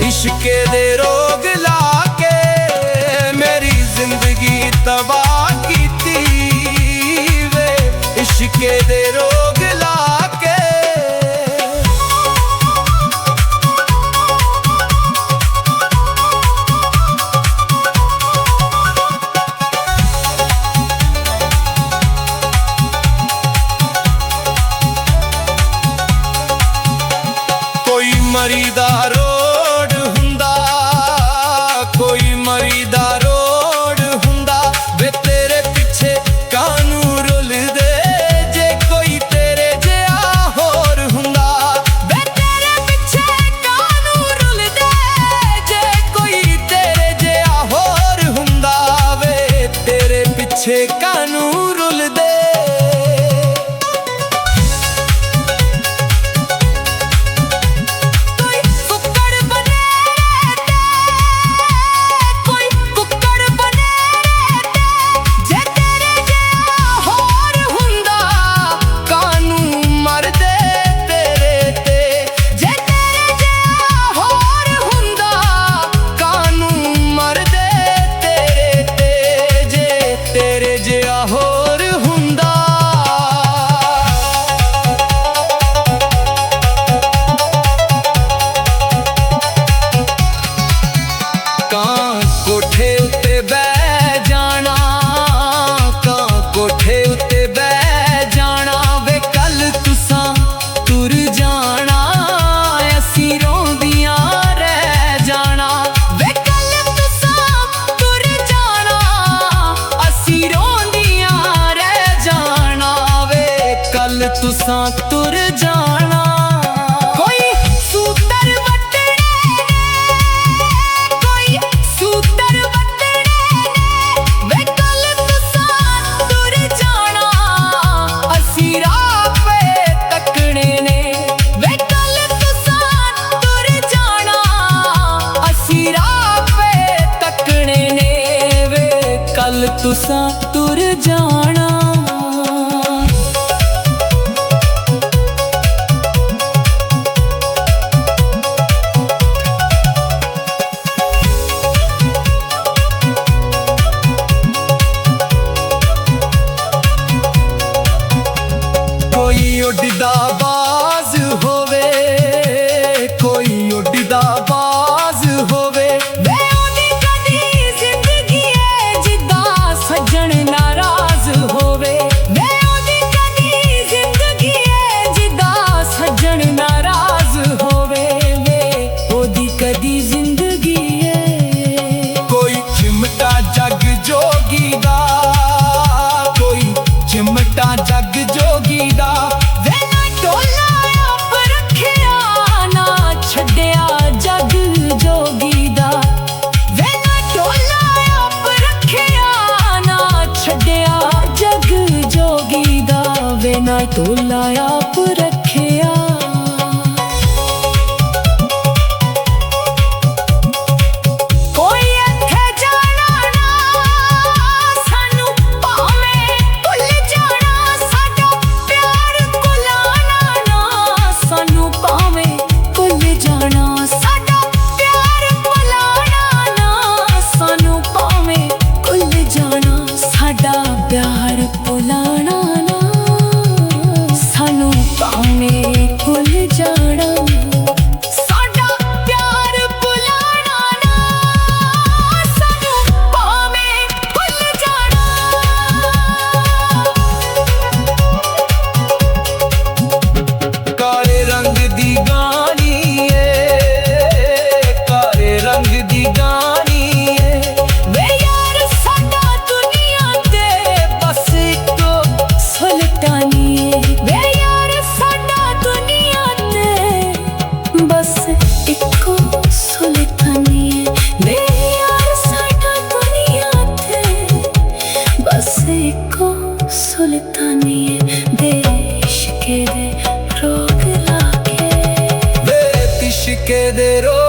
इश्के दे रोग लाके मेरी जिंदगी तबाह कीती वे, इश्के दे रोग लाके। कोई मरीदा रोड हुंदा, कोई मरीदा रोड हुंदा वे तेरे पिछे कानू रुल दे, जे कोई तेरे जिहा होर हुंदा वे तेरे पिछे कानू रुल दे, जे कोई तेरे जिहा होर हुंदा वे तेरे पिछे कानू रुल दे। कोठे उत्ते बह जाना, कां कोठे उत्ते बह जाना वे कल तुसां तुर जाना, असी रोंदियां रह जाना वे कल तुसां तुर जाना, असी रोंदियां रह जाना वे कल तुसां तुर जाना। कल तुसां तुर जाना। कोई उड़दा बाज होवे, कोई उड़दा बाज होवे सजन नाराज होवे, वे ओदी कदी जिंदगी है जिदा सजन नाराज होवे, वे ओदी कदी जिंदगी है। कोई चिमटा जग जोगी दा, कोई चिमटा जग जोगी दा वे ना टोला आप रखिया ना छड्डिया जग जोगी दा, वे ना टोला आप रखिया छड्डिया जग जोगी दा, वे ना टोला आप रखिया। कोई इत्थे जाना ना सानू भावें भुल जाना, साडा प्यार भुलाना ना सानू भावें भुल जाना, साडा प्यार भुलाना ना सानू भावें भुल जाना, साडा प्यार भुलाना ना तिशके दे रोग लाके वे तिशके दे रोग